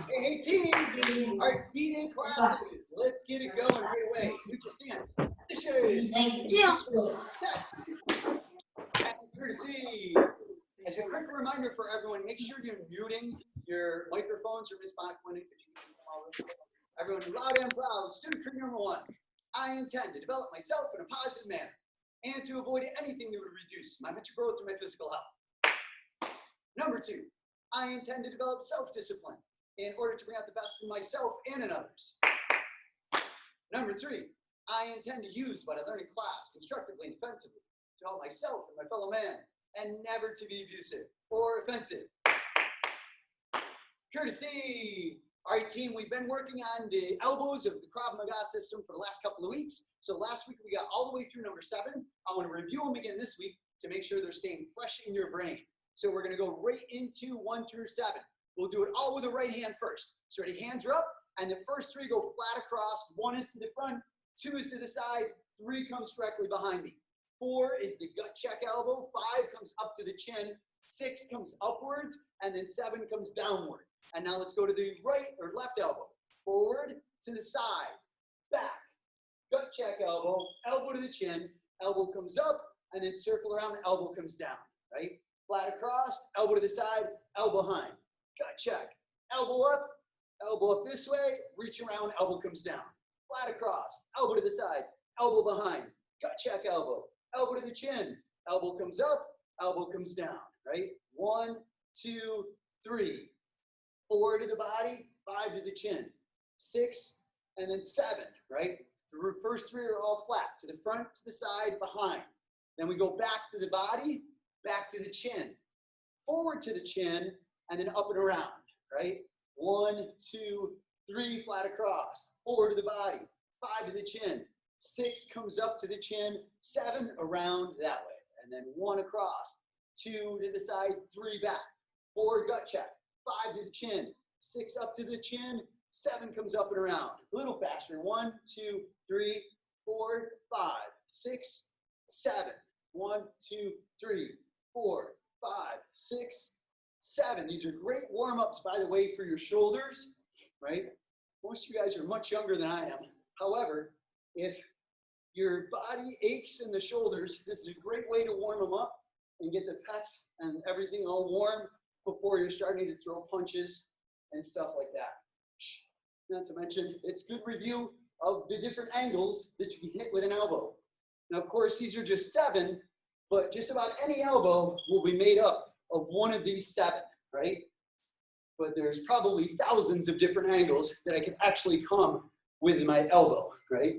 Hey team! All right, feet in classes. Let's get it going right away. Neutral stance. That's courtesy. As a quick reminder for everyone, make sure you're muting your microphones or Miss Bachman. Everyone, loud and proud. Student crew number 1. I intend to develop myself in a positive manner and to avoid anything that would reduce my mental growth or my physical health. Number 2, I intend to develop self-discipline in order to bring out the best in myself and in others. Number 3, I intend to use what I learn in class constructively and defensively to help myself and my fellow man, and never to be abusive or offensive. Courtesy. All right, team, we've been working on the elbows of the Krav Maga system for the last couple of weeks. So last week we got all the way through number 7. I want to review them again this week to make sure they're staying fresh in your brain. So we're going to go right into 1 through 7. We'll do it all with the right hand first. So ready, hands are up, and the first 3 go flat across. 1 is to the front, 2 is to the side, 3 comes directly behind me. 4 is the gut check elbow, 5 comes up to the chin, 6 comes upwards, and then 7 comes downward. And now let's go to the right or left elbow. Forward, to the side, back, gut check elbow, elbow to the chin, elbow comes up, and then circle around, elbow comes down, right? Flat across, elbow to the side, elbow behind. Gut check, elbow up this way, reach around, elbow comes down. Flat across, elbow to the side, elbow behind. Gut check elbow, elbow to the chin, elbow comes up, elbow comes down, right? 1, 2, 3. 4 to the body, 5 to the chin, 6, and then 7, right? The first 3 are all flat, to the front, to the side, behind. Then we go back to the body, back to the chin, forward to the chin, and then up and around, right? 1, 2, 3, flat across, 4 to the body, 5 to the chin, 6 comes up to the chin, 7 around that way, and then 1 across, 2 to the side, 3 back, 4 gut check, 5 to the chin, 6 up to the chin, 7 comes up and around. A little faster. 1, 2, 3, 4, 5, 6, 7. 1, 2, 3, 4, 5, 6, 7. These are great warm-ups, by the way, for your shoulders, right? Most of you guys are much younger than I am. However, if your body aches in the shoulders, this is a great way to warm them up and get the pecs and everything all warm before you're starting to throw punches and stuff like that. Not to mention, it's good review of the different angles that you can hit with an elbow. Now, of course, these are just 7, but just about any elbow will be made up of one of these 7, right? But there's probably thousands of different angles that I can actually come with my elbow, right?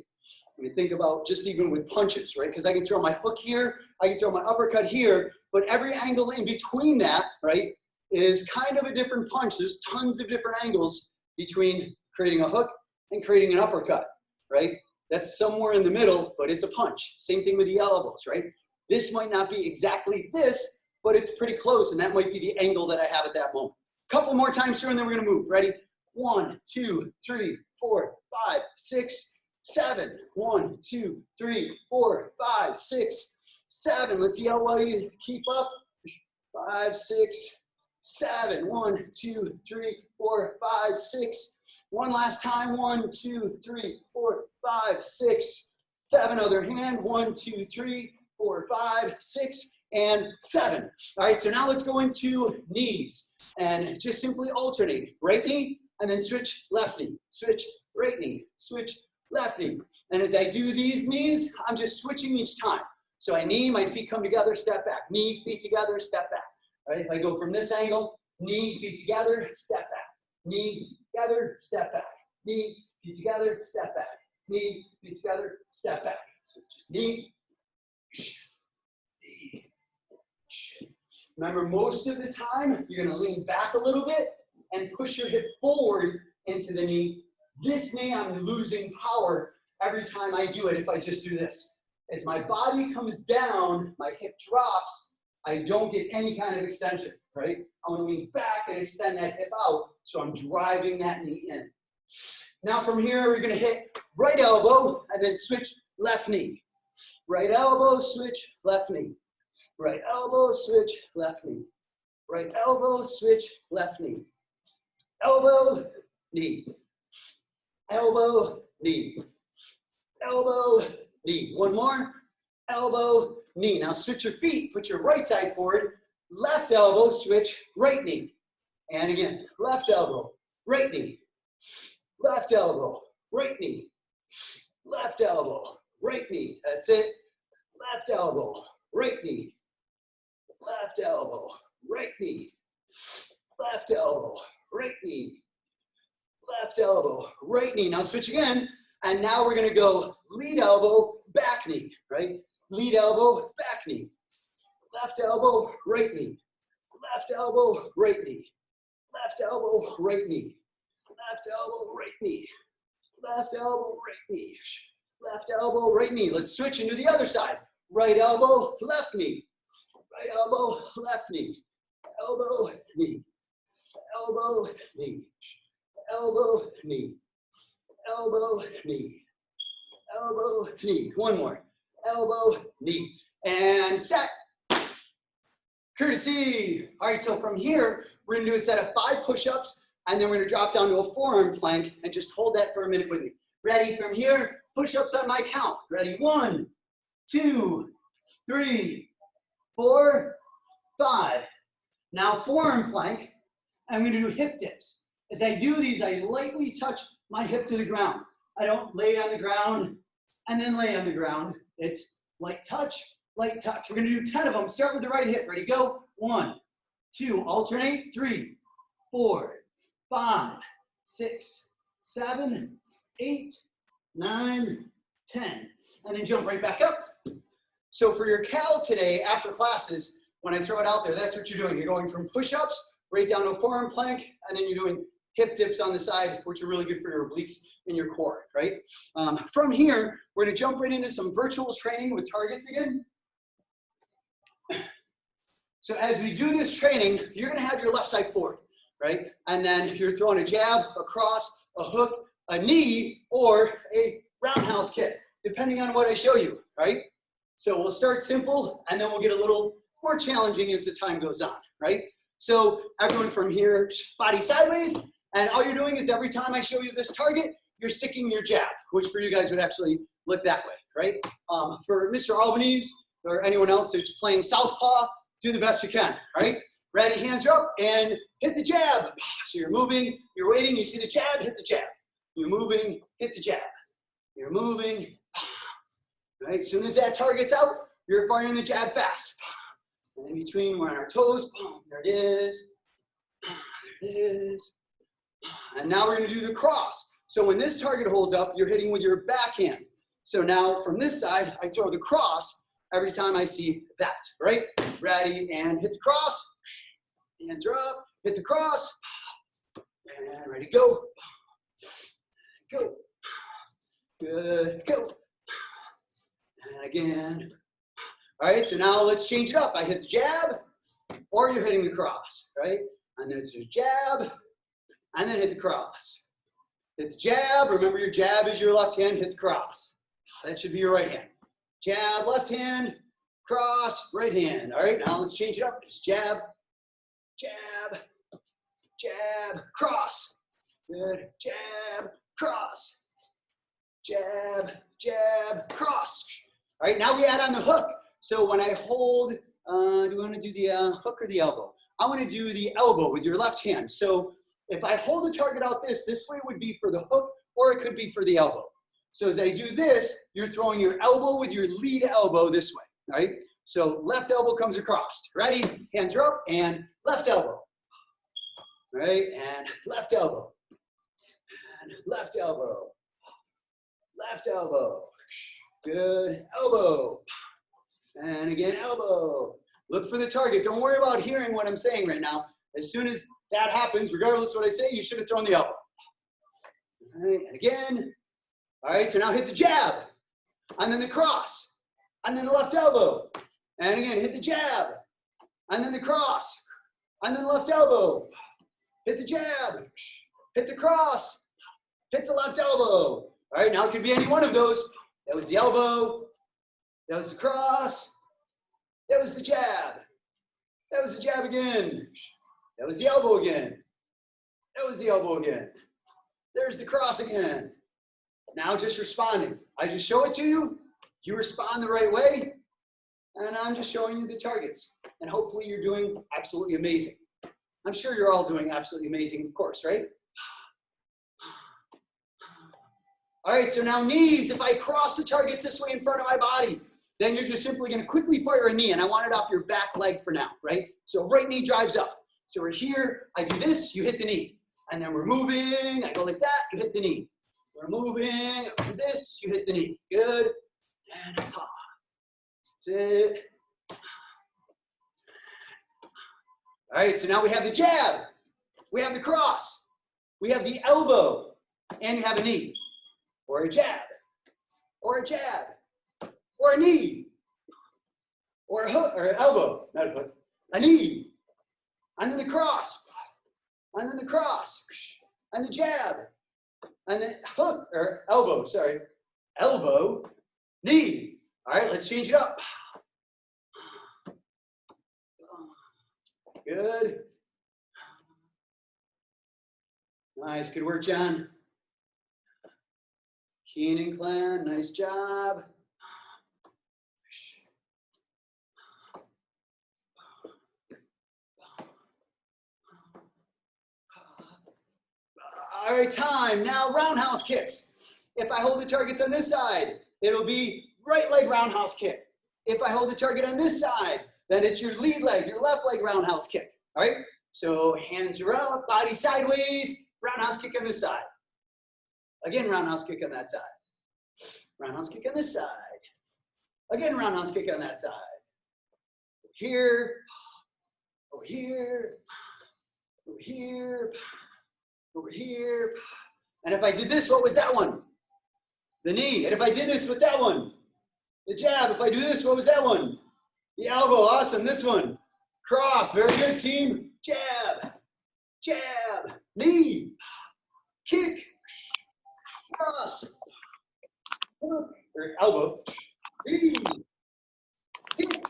I mean, think about just even with punches, right? Because I can throw my hook here, I can throw my uppercut here, but every angle in between that, right, is kind of a different punch. There's tons of different angles between creating a hook and creating an uppercut, right? That's somewhere in the middle, but it's a punch. Same thing with the elbows, right? This might not be exactly this, but it's pretty close, and that might be the angle that I have at that moment. Couple more times through, and then we're gonna move. Ready? 1, 2, 3, 4, 5, 6, 7. 1, 2, 3, 4, 5, 6, 7. Let's see how well you keep up. 5, 6, 7. 1, 2, 3, 4, 5, 6. One last time. 1, 2, 3, 4, 5, 6, 7. Other hand. 1, 2, 3, 4, 5, 6, and 7. All right, so now let's go into knees and just simply alternate. Right knee, and then switch left knee. Switch right knee. Switch left knee. And as I do these knees, I'm just switching each time. So I knee, my feet come together, step back. Knee, feet together, step back. Right? If I go from this angle, knee, feet together, step back. Knee, together, step back. Knee, feet together, step back. Knee, feet together, step back. So it's just knee. Remember, most of the time, you're going to lean back a little bit and push your hip forward into the knee. This knee, I'm losing power every time I do it if I just do this. As my body comes down, my hip drops, I don't get any kind of extension, right? I want to lean back and extend that hip out, so I'm driving that knee in. Now from here, we're going to hit right elbow and then switch left knee. Right elbow, switch left knee. Right elbow, switch left knee. Right elbow, switch left knee. elbow, knee, elbow, knee, elbow, knee. One more, elbow, knee. Now switch your feet, put your right side forward, left elbow, switch, right knee. And again, left elbow, right knee, left elbow, right knee, left elbow, right knee. That's it. Left elbow, right knee, left elbow, right knee, left elbow, right knee, left elbow, right knee. Now switch again, and now we're gonna go lead elbow, back knee, right? Lead elbow, back knee, left elbow, right knee, left elbow, right knee, left elbow, right knee, left elbow, right knee, left elbow, right knee, left elbow, right knee. Let's switch and do the other side. Right elbow, left knee, right elbow, left knee, elbow, knee, elbow, knee, elbow, knee, elbow, knee, elbow, knee. One more, elbow, knee, and set. Courtesy. All right, so from here, we're gonna do a set of 5 push-ups, and then we're gonna drop down to a forearm plank, and just hold that for a minute with me. Ready? From here, push-ups on my count. Ready? 1, 2, 3, 4, 5. Now forearm plank, I'm gonna do hip dips. As I do these, I lightly touch my hip to the ground. I don't lay on the ground and then lay on the ground. It's light touch, light touch. We're gonna do 10 of them. Start with the right hip. Ready, go. 1, 2, alternate. 3, 4, 5, 6, 7, 8, 9, 10. And then jump right back up. So for your cal today, after classes, when I throw it out there, that's what you're doing. You're going from push-ups right down to a forearm plank, and then you're doing hip dips on the side, which are really good for your obliques and your core, right? From here, we're gonna jump right into some virtual training with targets again. So as we do this training, you're gonna have your left side forward, right? And then you're throwing a jab, a cross, a hook, a knee, or a roundhouse kick, depending on what I show you, right? So we'll start simple, and then we'll get a little more challenging as the time goes on, right? So everyone from here, body sideways, and all you're doing is every time I show you this target, you're sticking your jab, which for you guys would actually look that way, right? For Mr. Albanese or anyone else who's playing southpaw, do the best you can, right? Ready, hands are up, and hit the jab. So you're moving, you're waiting, you see the jab, hit the jab. You're moving, hit the jab. You're moving, right? As soon as that target's out, you're firing the jab fast. And in between, we're on our toes. There it is. There it is. And now we're gonna do the cross. So when this target holds up, you're hitting with your backhand. So now from this side, I throw the cross every time I see that, right? Ready, and hit the cross. Hands are up, hit the cross. And ready, go. Go. Good, go. And again. All right, so now let's change it up. I hit the jab, or you're hitting the cross, right? And then it's your jab, and then hit the cross. Hit the jab, remember your jab is your left hand, hit the cross. That should be your right hand. Jab, left hand, cross, right hand. All right, now let's change it up. Just jab, jab, jab, cross. Good, jab, cross. Jab, jab, cross. All right, now we add on the hook. So when I hold, do you want to do the hook or the elbow? I want to do the elbow with your left hand. So if I hold the target out this way would be for the hook, or it could be for the elbow. So as I do this, you're throwing your elbow with your lead elbow this way, right? So left elbow comes across. Ready? Hands are up, and left elbow. Right? And left elbow. And left elbow. Left elbow. Good. Elbow. And again, elbow. Look for the target. Don't worry about hearing what I'm saying right now. As soon as that happens, regardless of what I say, you should have thrown the elbow. All right, and again. All right, so now hit the jab. And then the cross. And then the left elbow. And again, hit the jab. And then the cross. And then the left elbow. Hit the jab. Hit the cross. Hit the left elbow. All right, now it could be any one of those. That was the elbow. That was the cross. That was the jab. That was the jab again. That was the elbow again. That was the elbow again. There's the cross again. Now just responding. I just show it to you. You respond the right way. And I'm just showing you the targets. And hopefully you're doing absolutely amazing. I'm sure you're all doing absolutely amazing, of course, right? All right, so now knees. If I cross the targets this way in front of my body, then you're just simply going to quickly fire a knee. And I want it off your back leg for now, right? So right knee drives up. So we're here. I do this, you hit the knee. And then we're moving. I go like that, you hit the knee. We're moving. I do this, you hit the knee. Good. And ha. That's it. All right, so now we have the jab. We have the cross. We have the elbow. And you have a knee. Or a jab. Or a jab. Or a knee. Or a hook, or an elbow. Not a hook. A knee. And then the cross. And then the cross. And the jab. And then hook, or elbow, sorry. Elbow. Knee. All right, let's change it up. Good. Nice, good work, John. Keen and Clan, nice job. All right, time. Now roundhouse kicks. If I hold the targets on this side, it'll be right leg roundhouse kick. If I hold the target on this side, then it's your lead leg, your left leg roundhouse kick. All right? So hands are up, body sideways, roundhouse kick on this side. Again, roundhouse kick on that side. Roundhouse kick on this side. Again, roundhouse kick on that side. Here, over here, over here, over here. And if I did this, what was that one? The knee. And if I did this, what's that one? The jab. If I do this, what was that one? The elbow. Awesome. This one. Cross. Very good, team. Jab. Jab. Knee. Kick. Cross. Or elbow. Knee. Kick.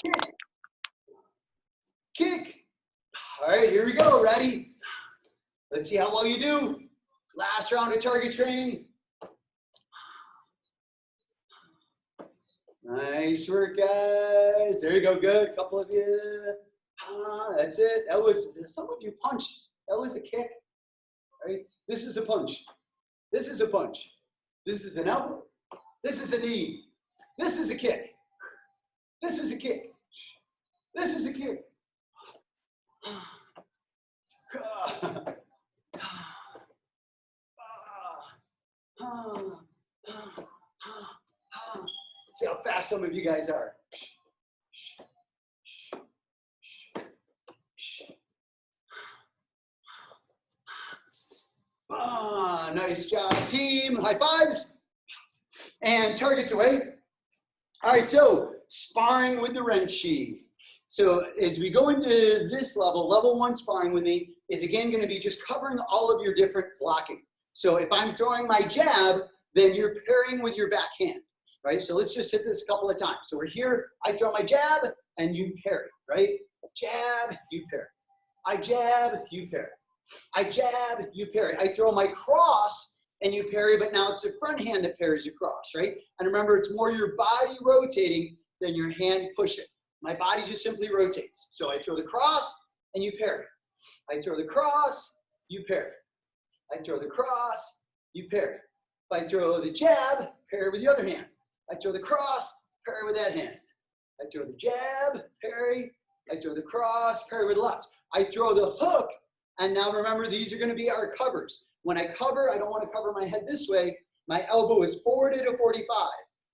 Kick. Kick. All right, here we go. Ready? Let's see how well you do. Last round of target training. Nice work, guys. There you go. Good. A couple of you. That's it. That was, some of you punched. That was a kick. Right? This is a punch. This is a punch. This is an elbow. This is a knee. This is a kick. This is a kick. This is a kick. See how fast some of you guys are. Nice job, team. High fives. And targets away. All right, so sparring with the wrench sheath. So as we go into this level, level 1 sparring with me is again going to be just covering all of your different blocking. So if I'm throwing my jab, then you're parrying with your backhand, right? So let's just hit this a couple of times. So we're here, I throw my jab and you parry, right? Jab, you parry. I jab, you parry. I jab, you parry. I throw my cross and you parry, but now it's the front hand that parries across, right? And remember, it's more your body rotating than your hand pushing. My body just simply rotates. So I throw the cross and you parry. I throw the cross, you parry. I throw the cross, you parry. If I throw the jab, parry with the other hand. I throw the cross, parry with that hand. I throw the jab, parry. I throw the cross, parry with the left. I throw the hook, and now remember, these are going to be our covers. When I cover, I don't want to cover my head this way. My elbow is forward at a 45.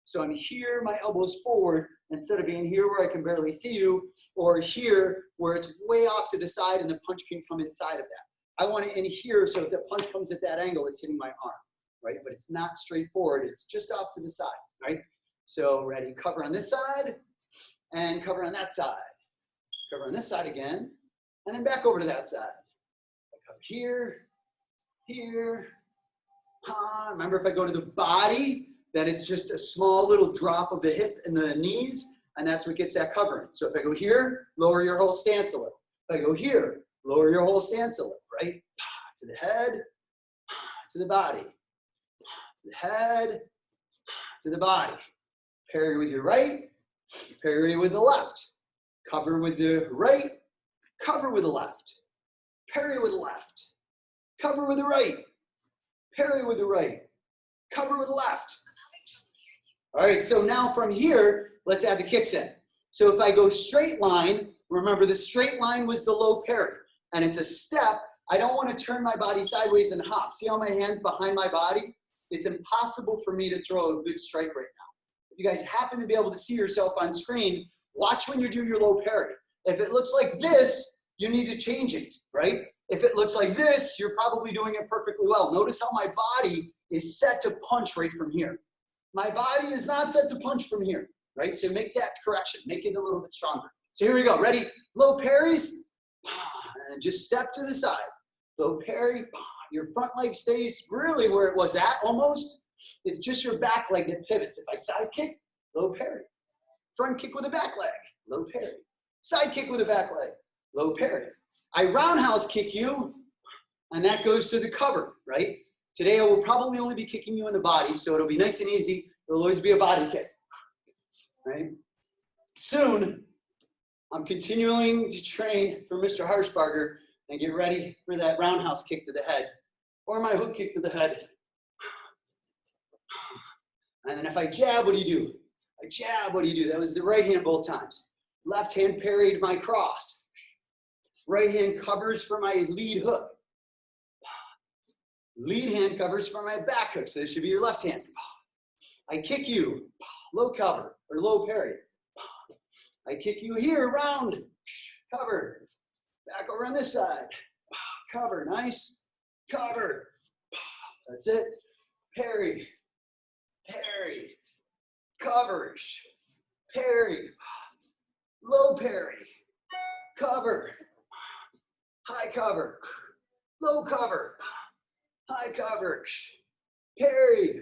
So I'm here, my elbow's forward, instead of being here where I can barely see you, or here where it's way off to the side and the punch can come inside of that. I want it in here, so if the punch comes at that angle, it's hitting my arm, right? But it's not straightforward, it's just off to the side, right? So ready, cover on this side, and cover on that side. Cover on this side again, and then back over to that side. I cover here, here. Remember, if I go to the body, then it's just a small little drop of the hip and the knees, and that's what gets that covering. So if I go here, lower your whole stance a little. If I go here, lower your whole stance a little, right, to the head, to the body, to the head, to the body. Parry with your right, parry with the left. Cover with the right, cover with the left. Parry with the left, cover with the right. Parry with the right, cover with the left. All right, so now from here, let's add the kicks in. So if I go straight line, remember the straight line was the low parry, and it's a step. I don't want to turn my body sideways and hop. See how my hand's behind my body? It's impossible for me to throw a good strike right now. If you guys happen to be able to see yourself on screen, watch when you do your low parry. If it looks like this, you need to change it, right? If it looks like this, you're probably doing it perfectly well. Notice how my body is set to punch right from here. My body is not set to punch from here, right? So make that correction, make it a little bit stronger. So here we go, ready? Low parries, and just step to the side. Low parry, your front leg stays really where it was at almost. It's just your back leg that pivots. If I side kick, low parry. Front kick with a back leg, low parry. Side kick with a back leg, low parry. I roundhouse kick you, and that goes to the cover, right? Today I will probably only be kicking you in the body, so it'll be nice and easy. It'll always be a body kick, right? Soon, I'm continuing to train for Mr. Harshbarger and get ready for that roundhouse kick to the head, or my hook kick to the head. And then if I jab, what do you do? I jab, what do you do? That was the right hand both times. Left hand parried my cross. Right hand covers for my lead hook. Lead hand covers for my back hook, so this should be your left hand. I kick you, low cover, or low parry. I kick you here, round, cover. Back over on this side, cover, nice, cover. That's it, parry, parry, cover, parry, low parry, cover, high cover, low cover, high cover, parry,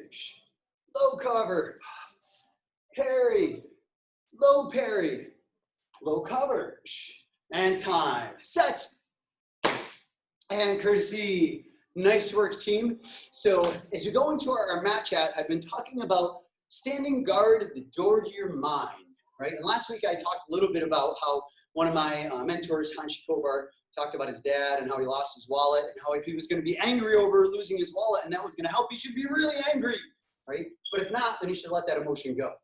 low cover, parry, low parry, low cover, and time, set, and courtesy. Nice work, team. So as you go into our mat chat, I've been talking about standing guard at the door to your mind, right? And last week I talked a little bit about how one of my mentors, Hanshi Kobar, talked about his dad and how he lost his wallet and how if he was going to be angry over losing his wallet and that was going to help, he should be really angry, right? But if not, then he should let that emotion go.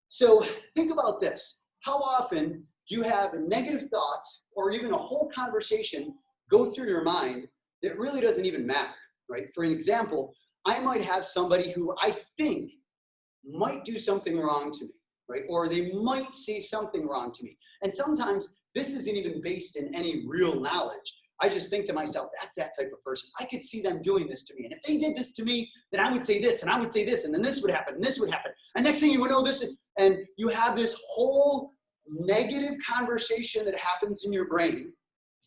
So think about this. How often do you have negative thoughts or even a whole conversation go through your mind that really doesn't even matter, right? For an example, I might have somebody who I think might do something wrong to me, right? Or they might say something wrong to me. And sometimes this isn't even based in any real knowledge. I just think to myself, that's that type of person. I could see them doing this to me. And if they did this to me, then I would say this, and I would say this, and then this would happen, and this would happen. And next thing you would know this, and you have this whole negative conversation that happens in your brain,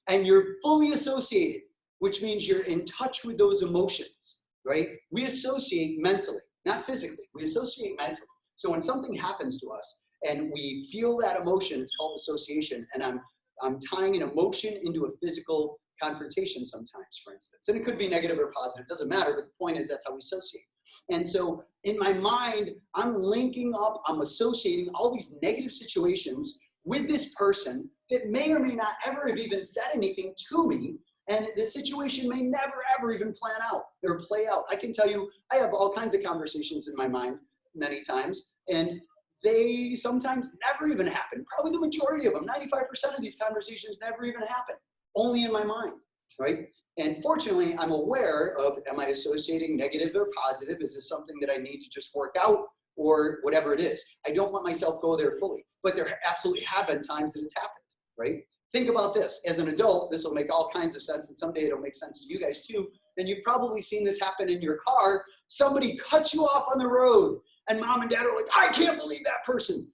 and you're fully associated, which means you're in touch with those emotions, right? We associate mentally, not physically. We associate mentally. So when something happens to us and we feel that emotion, it's called association, and I'm tying an emotion into a physical confrontation sometimes, for instance. And it could be negative or positive, it doesn't matter, but the point is that's how we associate. And so in my mind, I'm linking up, I'm associating all these negative situations with this person that may or may not ever have even said anything to me, and the situation may never ever even plan out or play out. I can tell you, I have all kinds of conversations in my mind many times, and they sometimes never even happen. Probably the majority of them, 95% of these conversations never even happen, only in my mind, right? And fortunately, I'm aware of, am I associating negative or positive? Is this something that I need to just work out or whatever it is? I don't let myself go there fully, but there absolutely have been times that it's happened, right? Think about this. As an adult, this will make all kinds of sense, and someday it'll make sense to you guys too. And you've probably seen this happen in your car. Somebody cuts you off on the road, and mom and dad are like, I can't believe that person.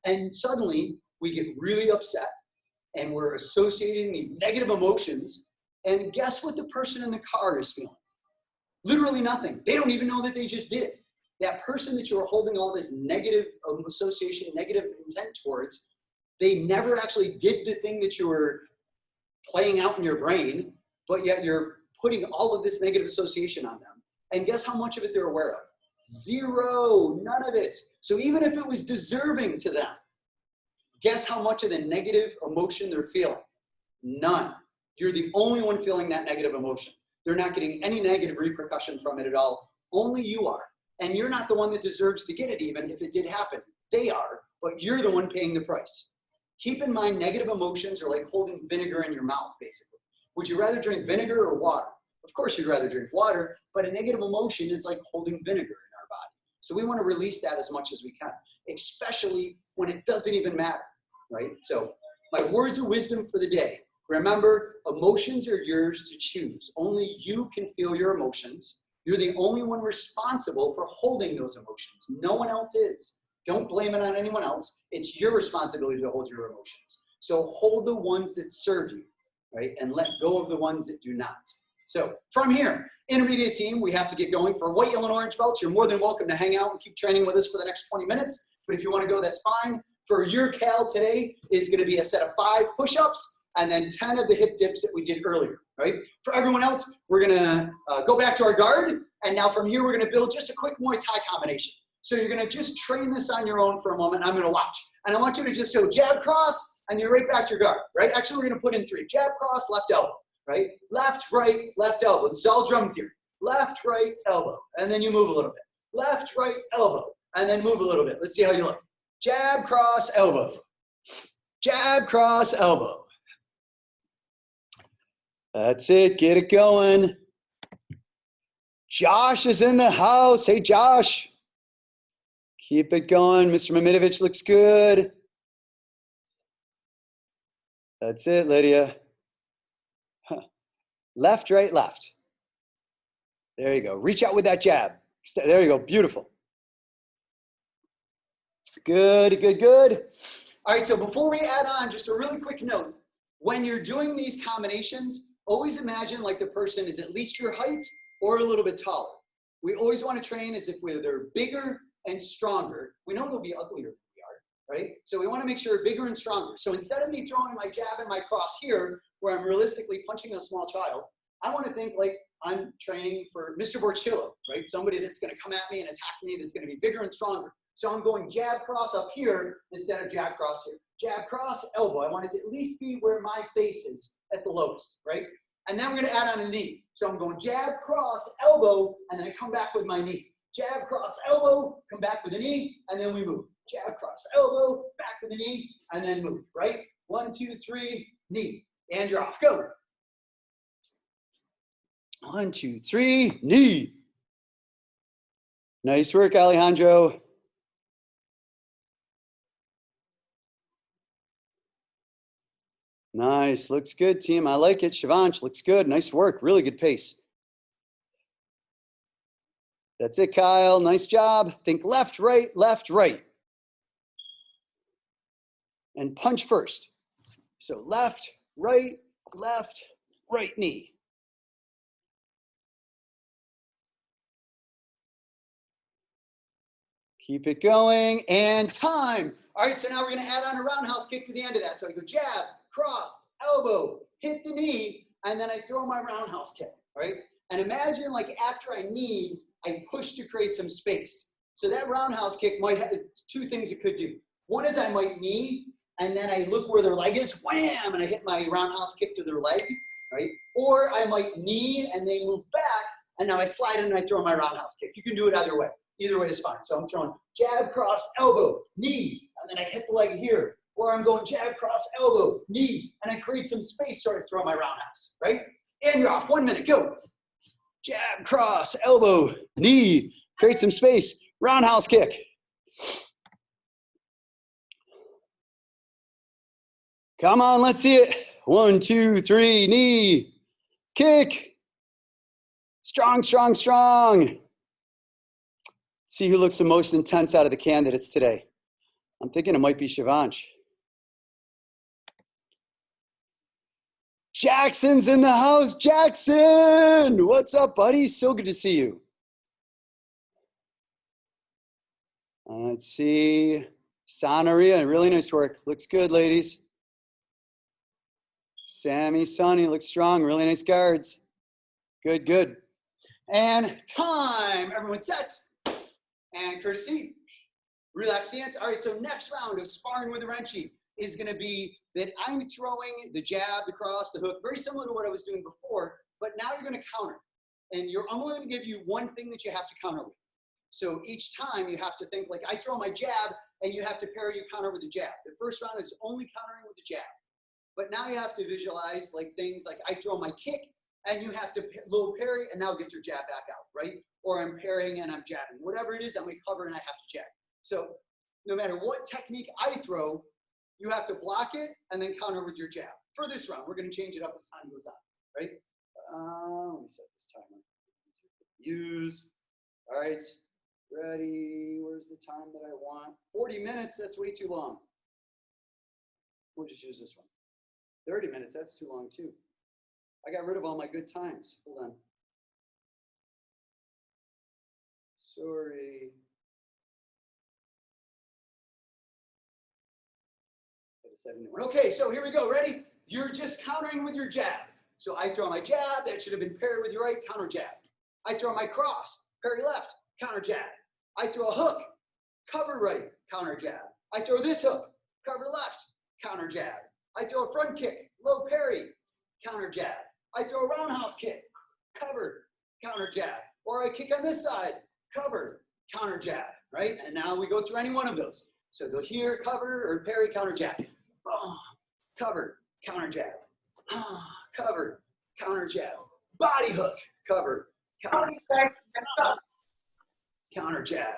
And suddenly, we get really upset, and we're associating these negative emotions. And guess what the person in the car is feeling? Literally nothing. They don't even know that they just did it. That person that you were holding all this negative association, negative intent towards, they never actually did the thing that you were playing out in your brain. but yet you're putting all of this negative association on them. And guess how much of it they're aware of? Zero, none of it. So even if it was deserving to them, guess how much of the negative emotion they're feeling? None. You're the only one feeling that negative emotion. They're not getting any negative repercussion from it at all. Only you are. And you're not the one that deserves to get it even if it did happen. They are, but you're the one paying the price. Keep in mind, negative emotions are like holding vinegar in your mouth, basically. Would you rather drink vinegar or water? Of course you'd rather drink water, but a negative emotion is like holding vinegar in our body. So we want to release that as much as we can, especially when it doesn't even matter, right? So my words of wisdom for the day. Remember, emotions are yours to choose. Only you can feel your emotions. You're the only one responsible for holding those emotions. No one else is. Don't blame it on anyone else. It's your responsibility to hold your emotions. So hold the ones that serve you, right? And let go of the ones that do not. So from here, intermediate team, we have to get going. For white, yellow, and orange belts, you're more than welcome to hang out and keep training with us for the next 20 minutes. But if you want to go, that's fine. For your cal today is going to be a set of 5 push-ups and then 10 of the hip dips that we did earlier, right? For everyone else, we're going to go back to our guard. And now from here, we're going to build just a quick Muay Thai combination. So you're going to just train this on your own for a moment. I'm going to watch. And I want you to just go jab, cross, and you're right back to your guard, right? Actually, we're going to put in 3. Jab, cross, left elbow, right? Left, right, left elbow. This is all drum theory. Left, right, elbow. And then you move a little bit. Left, right, elbow. And then move a little bit. Let's see how you look. Jab, cross, elbow. Jab, cross, elbow. That's it. Get it going. Josh is in the house. Hey, Josh. Keep it going. Mr. Mamitovich looks good. That's it, Lydia. Huh. Left, right, left. There you go. Reach out with that jab. There you go. Beautiful. Good, good, good. All right, so before we add on, just a really quick note. When you're doing these combinations, always imagine like the person is at least your height or a little bit taller. We always want to train as if they're bigger and stronger. We know they'll be uglier than we are, right? So we want to make sure we're bigger and stronger. So instead of me throwing my jab and my cross here, where I'm realistically punching a small child, I want to think like I'm training for Mr. Borchillo, right? Somebody that's going to come at me and attack me that's going to be bigger and stronger. So I'm going jab, cross up here instead of jab, cross here. Jab, cross, elbow. I want it to at least be where my face is at the lowest, right? And then we're going to add on a knee. So I'm going jab, cross, elbow, and then I come back with my knee. Jab, cross, elbow, come back with a knee, and then we move. Jab, cross, elbow, back with the knee, and then move, right? 1, 2, 3, knee. And you're off. Go. 1, 2, 3, knee. Nice work, Alejandro. Nice. Looks good, team. I like it. Shivansh, looks good. Nice work. Really good pace. That's it, Kyle. Nice job. Think left, right, left, right. And punch first. So left, right knee. Keep it going, and time. All right, so now we're gonna add on a roundhouse kick to the end of that. So I go jab, cross, elbow, hit the knee, and then I throw my roundhouse kick, right? And imagine like after I knee, I push to create some space. So that roundhouse kick might have 2 things it could do. One is I might knee, and then I look where their leg is, wham, and I hit my roundhouse kick to their leg, right? Or I might knee and they move back, and now I slide in and I throw my roundhouse kick. You can do it either way. Either way is fine. So I'm throwing jab, cross, elbow, knee, and then I hit the leg here. Or I'm going jab, cross, elbow, knee, and I create some space so I throw my roundhouse, right? And you're off. 1 minute, go. Jab, cross, elbow, knee, create some space, roundhouse kick. Come on, let's see it. 1, 2, 3, knee, kick. Strong, strong, strong. See who looks the most intense out of the candidates today. I'm thinking it might be Shivansh. Jackson's in the house. Jackson, what's up, buddy? So good to see you. Let's see. Sanaria, really nice work. Looks good, ladies. Sammy, Sonny, looks strong. Really nice guards. Good, good. And time. Everyone set. And courtesy. Relax stance. All right, so next round of sparring with Renchi is going to be that I'm throwing the jab, the cross, the hook, very similar to what I was doing before, but now you're going to counter. And I'm only going to give you one thing that you have to counter with. So each time you have to think like I throw my jab and you have to parry, you counter with the jab. The first round is only countering with the jab. But now you have to visualize like things like I throw my kick and you have to low parry and now get your jab back out, right? Or I'm parrying and I'm jabbing. Whatever it is, I'm going to cover and I have to jab. So no matter what technique I throw, you have to block it and then counter with your jab. For this round, we're going to change it up as time goes on, right? Let me set this timer. Use. All right. Ready. Where's the time that I want? 40 minutes. That's way too long. We'll just use this one. 30 minutes. That's too long too. I got rid of all my good times. Hold on. Sorry. Okay, so here we go. Ready? You're just countering with your jab. So I throw my jab. That should have been parried with your right. Counter jab. I throw my cross. Parry left. Counter jab. I throw a hook. Cover right. Counter jab. I throw this hook. Cover left. Counter jab. I throw a front kick. Low parry. Counter jab. I throw a roundhouse kick. Cover. Counter jab. Or I kick on this side. Cover. Counter jab. Right? And now we go through any one of those. So go here, cover, or parry, counter jab. Cover, counter jab. Cover, counter jab. Body hook, cover, counter jab. Counter jab.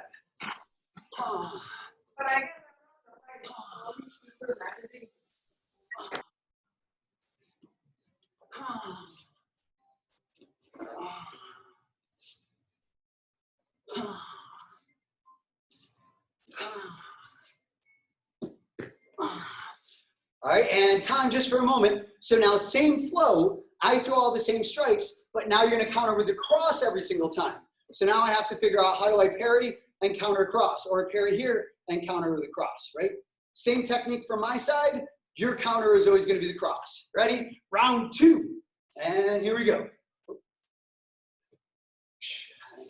All right, and time just for a moment. So now same flow, I throw all the same strikes, but now you're gonna counter with the cross every single time. So now I have to figure out how do I parry and counter cross, or parry here and counter with the cross, right? Same technique from my side, your counter is always gonna be the cross. Ready? Round two, and here we go.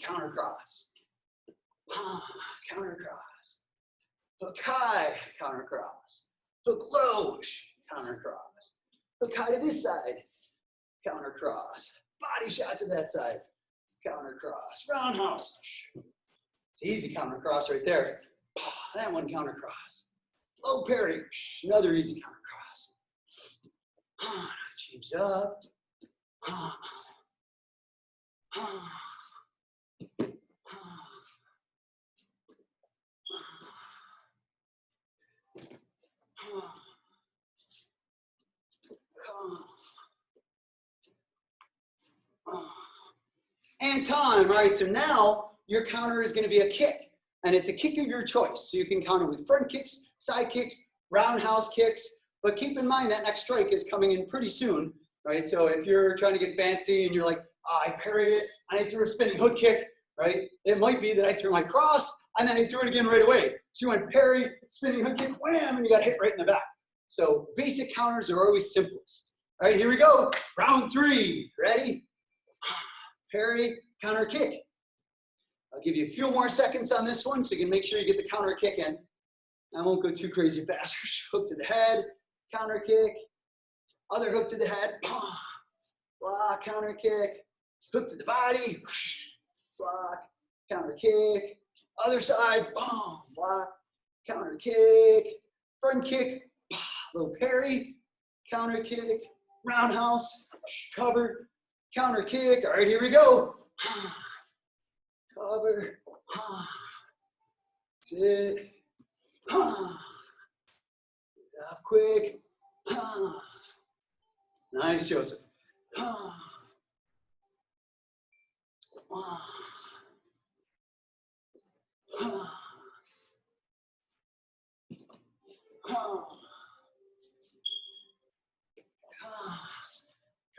Counter cross, counter cross, hook high, counter cross. Hook low, counter cross. Hook high to this side, counter cross. Body shot to that side, counter cross. Roundhouse. It's easy counter cross right there. That one counter cross. Low parry, another easy counter cross. Change it up. And time. All right, so now your counter is going to be a kick, and it's a kick of your choice. So you can counter with front kicks, side kicks, roundhouse kicks, but keep in mind that next strike is coming in pretty soon, right? So if you're trying to get fancy and you're like, oh, I parried it, and I threw a spinning hook kick, right? It might be that I threw my cross, and then I threw it again right away. So you went parry, spinning hook kick, wham, and you got hit right in the back. So basic counters are always simplest. All right, here we go. Round three. Ready? Parry, counter kick. I'll give you a few more seconds on this one so you can make sure you get the counter kick in. I won't go too crazy fast. Hook to the head, counter kick. Other hook to the head. Block, counter kick. Hook to the body. Block, counter kick. Other side. Block, counter kick. Front kick. Low parry. Counter kick. Roundhouse. Cover. Counter kick. All right, here we go. Cover. That's it. Up quick. Nice, Joseph.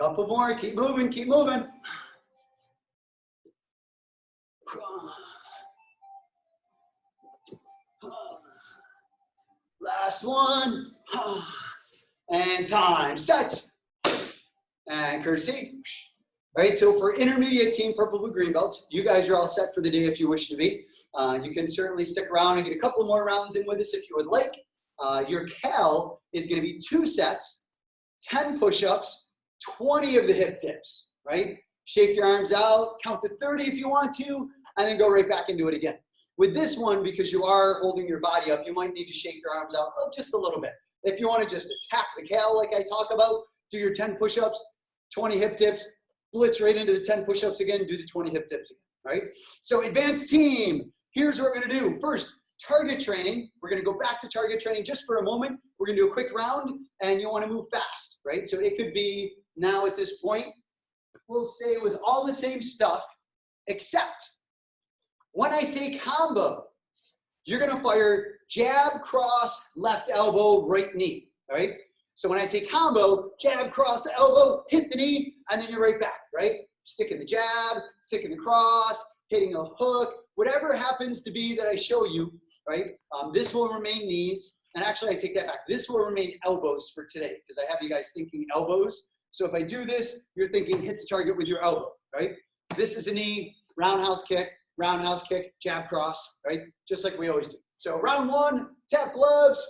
Couple more, keep moving, keep moving. Last one. And time, set. And courtesy. All right, so for intermediate team purple, blue, green belts, you guys are all set for the day if you wish to be. You can certainly stick around and get a couple more rounds in with us if you would like. Your cal is going to be 2 sets, 10 push-ups, 20 of the hip dips, right? Shake your arms out, count to 30 if you want to, and then go right back and do it again. With this one, because you are holding your body up, you might need to shake your arms out just a little bit. If you want to just attack the cal like I talk about, do your 10 push-ups, 20 hip dips, blitz right into the 10 push-ups again, do the 20 hip dips again, right? So advanced team, here's what we're gonna do. First, target training. We're gonna go back to target training just for a moment. We're gonna do a quick round and you wanna move fast, right? So it could be now at this point, we'll stay with all the same stuff, except when I say combo, you're gonna fire jab, cross, left elbow, right knee, all right? So when I say combo, jab, cross, elbow, hit the knee, and then you're right back, right? Sticking the jab, sticking the cross, hitting a hook, whatever happens to be that I show you, right? This will remain knees. And actually, I take that back. This will remain elbows for today because I have you guys thinking elbows. So if I do this, you're thinking hit the target with your elbow, right? This is a knee, roundhouse kick, jab, cross, right? Just like we always do. So round 1, tap gloves,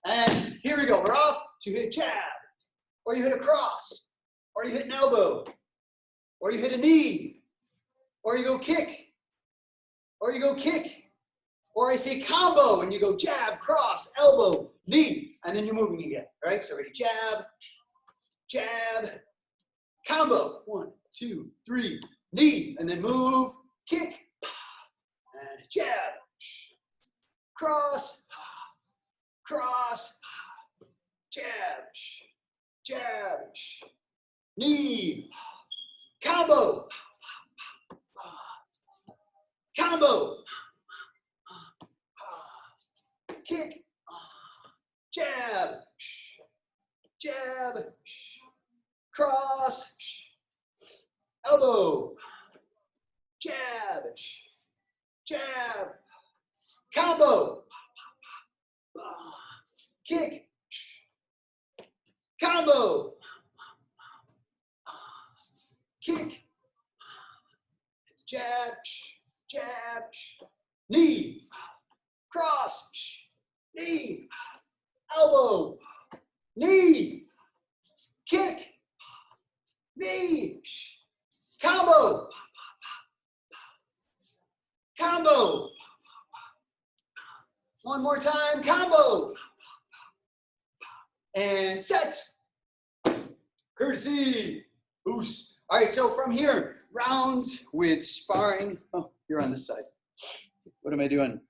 and here we go. We're off. So you hit jab, or you hit a cross, or you hit an elbow, or you hit a knee, or you go kick, or you go kick, or I say combo and you go jab, cross, elbow, knee, and then you're moving again, all right? So ready, jab, jab, combo, 1, 2, 3, knee, and then move, kick, and jab, cross, cross, jab, jab, knee, combo, combo, kick, jab, jab, cross, elbow, jab, jab, combo, kick, combo, kick, jab, jab, knee, cross, knee, elbow, knee, kick, knee, combo, combo. One more time, combo. And set. Courtesy. Boost. All right, so from here, rounds with sparring. Oh, you're on this side. What am I doing?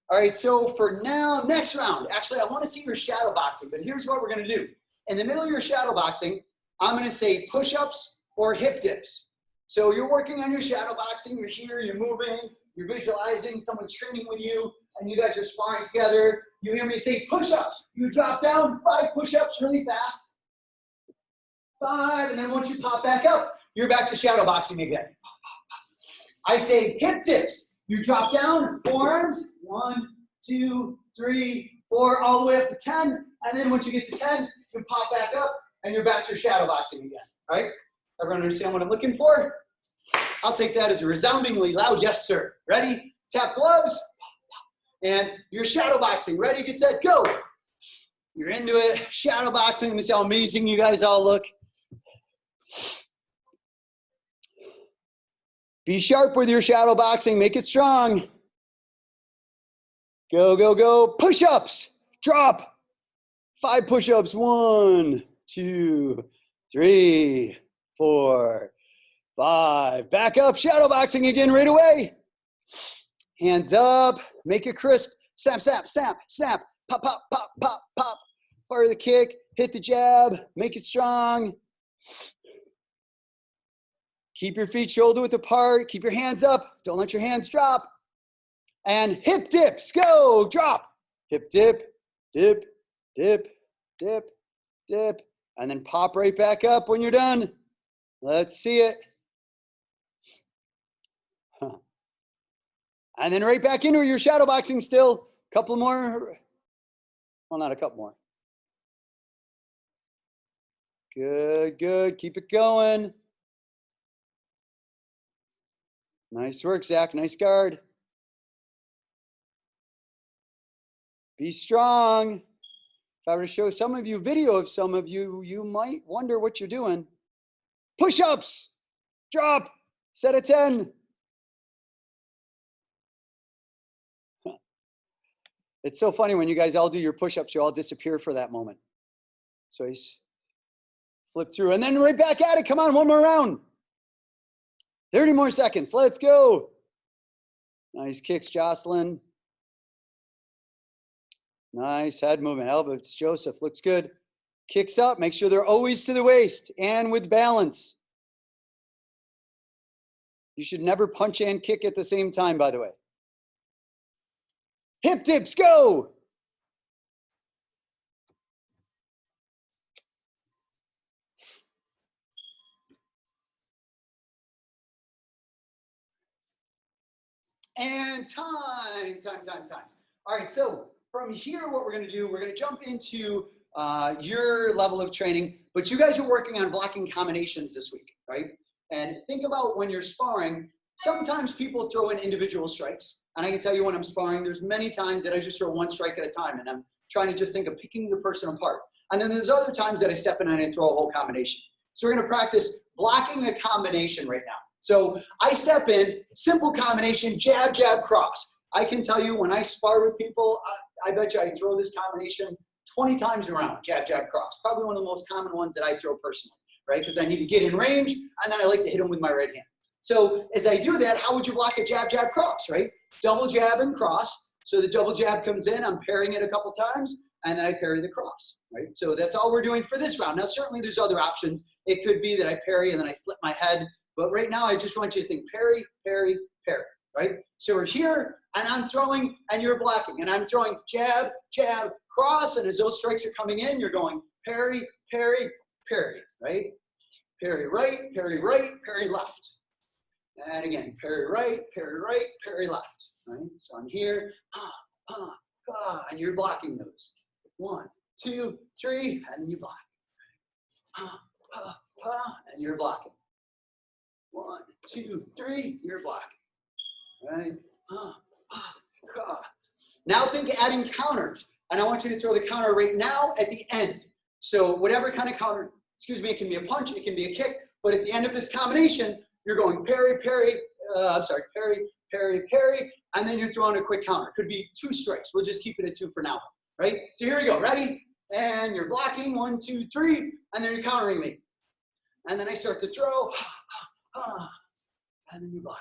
All right, so for now, next round. Actually, I want to see your shadow boxing, but here's what we're going to do. In the middle of your shadow boxing, I'm going to say push-ups or hip dips. So you're working on your shadow boxing. You're here, you're moving, you're visualizing, someone's training with you, and you guys are sparring together. You hear me say push-ups. You drop down, 5 push-ups really fast. 5, and then once you pop back up, you're back to shadow boxing again. I say hip dips. You drop down, forearms, 1, 2, 3, 4, all the way up to 10. And then once you get to 10, you pop back up and you're back to shadow boxing again. All right? Everyone understand what I'm looking for? I'll take that as a resoundingly loud yes, sir. Ready? Tap gloves. And you're shadow boxing. Ready, get set, go. You're into it. Shadow boxing. Let me see how amazing you guys all look. Be sharp with your shadow boxing. Make it strong. Go, go, go. Push-ups. Drop. 5 push-ups. 1, 2, 3, 4, 5. Back up. Shadow boxing again right away. Hands up. Make it crisp. Snap, snap, snap, snap. Pop, pop, pop, pop, pop. Fire the kick. Hit the jab. Make it strong. Keep your feet shoulder width apart. Keep your hands up. Don't let your hands drop. And hip dips. Go. Drop. Hip dip, dip, dip, dip, dip. And then pop right back up when you're done. Let's see it. And then right back into your shadow boxing still. Couple more. Well, not a couple more. Good, good. Keep it going. Nice work, Zach. Nice guard. Be strong. If I were to show some of you video of some of you, you might wonder what you're doing. Push-ups. Drop. Set of 10. It's so funny when you guys all do your push-ups, you all disappear for that moment. So he's flip through and then right back at it. Come on, one more round. 30 more seconds. Let's go. Nice kicks, Jocelyn. Nice head movement. Elbows, Joseph. Looks good. Kicks up. Make sure they're always to the waist and with balance. You should never punch and kick at the same time, by the way. Hip dips, go. And time. All right, so from here, what we're gonna do, we're gonna jump into your level of training, but you guys are working on blocking combinations this week, right? And think about when you're sparring, sometimes people throw in individual strikes. And I can tell you when I'm sparring, there's many times that I just throw one strike at a time and I'm trying to just think of picking the person apart. And then there's other times that I step in and I throw a whole combination. So we're gonna practice blocking a combination right now. So I step in, simple combination, jab, jab, cross. I can tell you when I spar with people, I bet you I throw this combination 20 times around, jab, jab, cross. Probably one of the most common ones that I throw personally, right? Because I need to get in range and then I like to hit them with my right hand. So as I do that, how would you block a jab, jab, cross, right? Double jab and cross. So the double jab comes in, I'm parrying it a couple times, and then I parry the cross, right? So that's all we're doing for this round. Now, certainly there's other options. It could be that I parry and then I slip my head, but right now I just want you to think parry, parry, parry, right? So we're here, and I'm throwing, and you're blocking, and I'm throwing jab, jab, cross, and as those strikes are coming in, you're going parry, parry, parry, right? Parry right, parry left. And again, parry right, parry left, right? So I'm here, and you're blocking those. 1, 2, 3, and then you block. And you're blocking. 1, 2, 3, you're blocking, right? Now think adding counters, and I want you to throw the counter right now at the end. So whatever kind of counter, excuse me, it can be a punch, it can be a kick, but at the end of this combination, you're going parry, parry, parry, parry, and then you're throwing a quick counter. Could be 2 strikes. We'll just keep it at 2 for now, right? So here we go. Ready? And you're blocking. 1, 2, 3, and then you're countering me. And then I start to throw, and then you block.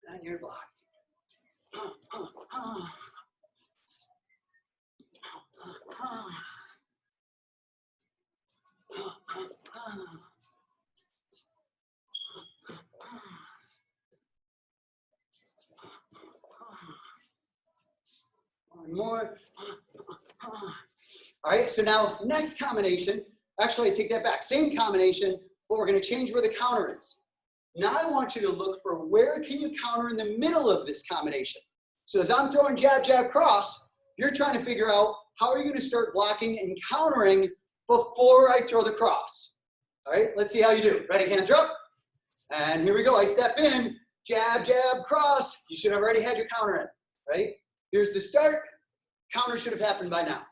And you're blocked. One more. All right, so now next combination, actually I take that back, same combination, but we're gonna change where the counter is. Now I want you to look for where can you counter in the middle of this combination. So as I'm throwing jab, jab, cross, you're trying to figure out how are you gonna start blocking and countering before I throw the cross. All right, let's see how you do. Ready, hands are up. And here we go, I step in, jab, jab, cross. You should have already had your counter in, right? Here's the start, counter should have happened by now.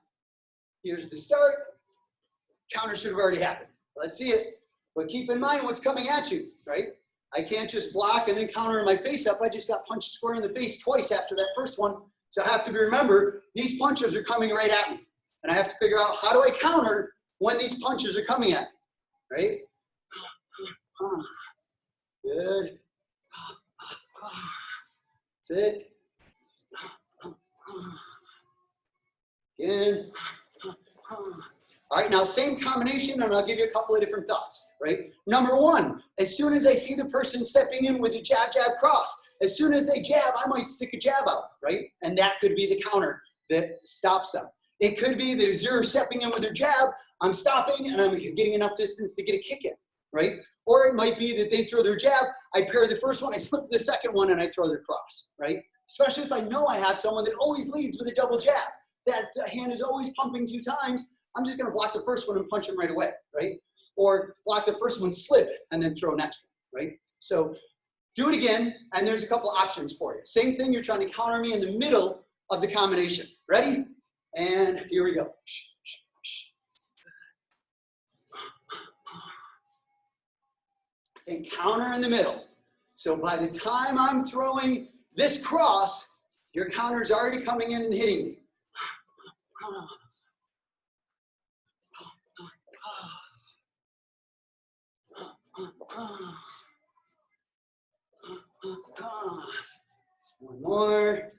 Here's the start, counter should have already happened. Let's see it, but keep in mind what's coming at you, right? I can't just block and then counter in my face up. I just got punched square in the face twice after that first one. So I have to remember, these punches are coming right at me. And I have to figure out how do I counter when these punches are coming at me, right? Good. That's it. Again. All right, now same combination, and I'll give you a couple of different thoughts, right? Number 1, as soon as I see the person stepping in with a jab, jab, cross, as soon as they jab, I might stick a jab out, right? And that could be the counter that stops them. It could be that as you're stepping in with a jab, I'm stopping and I'm getting enough distance to get a kick in, right? Or it might be that they throw their jab, I parry the first one, I slip the second one, and I throw their cross, right? Especially if I know I have someone that always leads with a double jab. That hand is always pumping 2 times. I'm just gonna block the first one and punch him right away, right? Or block the first one, slip, and then throw next one, right? So do it again, and there's a couple options for you. Same thing, you're trying to counter me in the middle of the combination. Ready? And here we go. And counter in the middle. So by the time I'm throwing this cross, your counter's already coming in and hitting me. One more.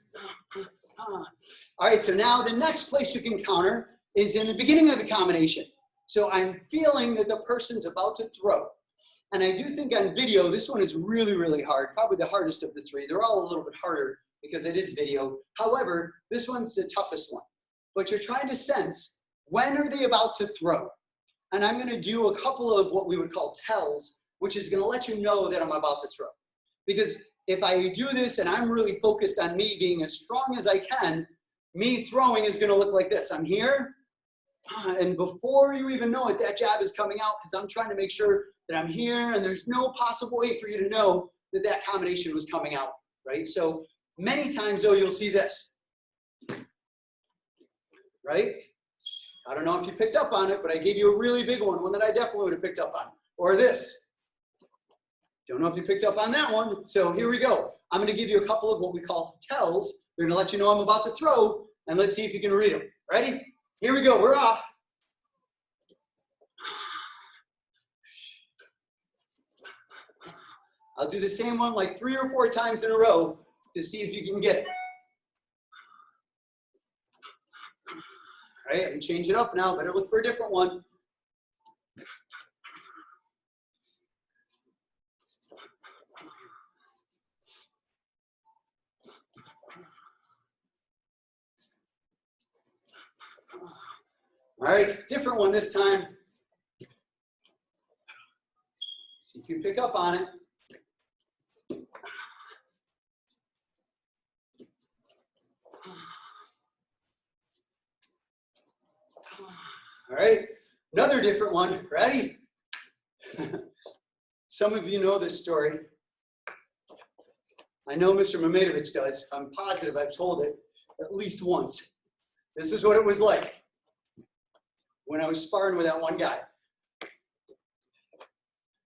All right, so now the next place you can counter is in the beginning of the combination. So I'm feeling that the person's about to throw. And I do think on video, this one is really, really hard, probably the hardest of the three. They're all a little bit harder because it is video. However, this one's the toughest one. But you're trying to sense, when are they about to throw? And I'm gonna do a couple of what we would call tells, which is gonna let you know that I'm about to throw. Because if I do this and I'm really focused on me being as strong as I can, me throwing is gonna look like this. I'm here, and before you even know it, that jab is coming out because I'm trying to make sure that I'm here and there's no possible way for you to know that that combination was coming out, right? So many times though, you'll see this, right? I don't know if you picked up on it, but I gave you a really big one that I definitely would have picked up on. Or this. Don't know if you picked up on that one. So here we go. I'm gonna give you a couple of what we call tells. They're gonna let you know I'm about to throw, and let's see if you can read them. Ready? Here we go, we're off. I'll do the same one like 3 or 4 times in a row to see if you can get it. All right, I'm change it up now, better look for a different one. All right, different one this time. See if you pick up on it. All right, another different one. Ready? Some of you know this story. I know Mr. Mamedovich does. I'm positive I've told it at least once. This is what it was like when I was sparring with that one guy.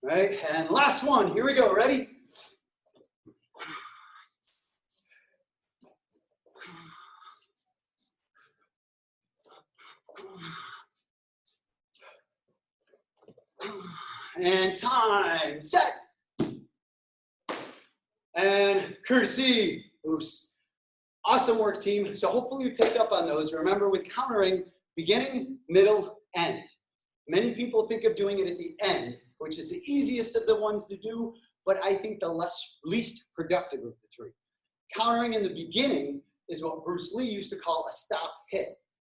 All right, and last one. Here we go. Ready? And time, set. And courtesy, oops. Awesome work, team. So hopefully you picked up on those. Remember, with countering, beginning, middle, end. Many people think of doing it at the end, which is the easiest of the ones to do, but I think the least productive of the three. Countering in the beginning is what Bruce Lee used to call a stop hit,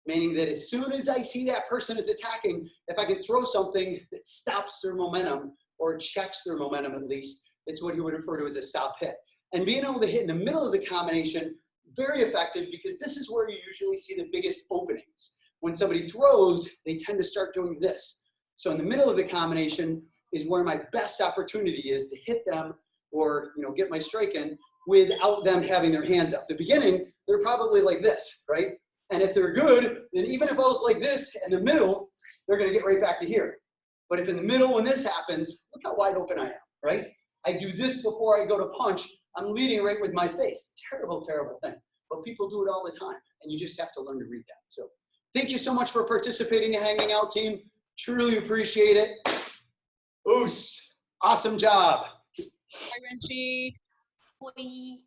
meaning that as soon as I see that person is attacking, if I can throw something that stops their momentum or checks their momentum at least, it's what he would refer to as a stop hit. And being able to hit in the middle of the combination, very effective, because this is where you usually see the biggest openings. When somebody throws, they tend to start doing this. So in the middle of the combination is where my best opportunity is to hit them or get my strike in without them having their hands up. The beginning, they're probably like this, right? And if they're good, then even if I was like this in the middle, they're gonna get right back to here. But if in the middle when this happens, look how wide open I am, right? I do this before I go to punch, I'm leading right with my face. Terrible, terrible thing. But people do it all the time, and you just have to learn to read that. So thank you so much for participating and hanging out, team. Truly appreciate it. Oos, awesome job. Hi, Renchi. Bye.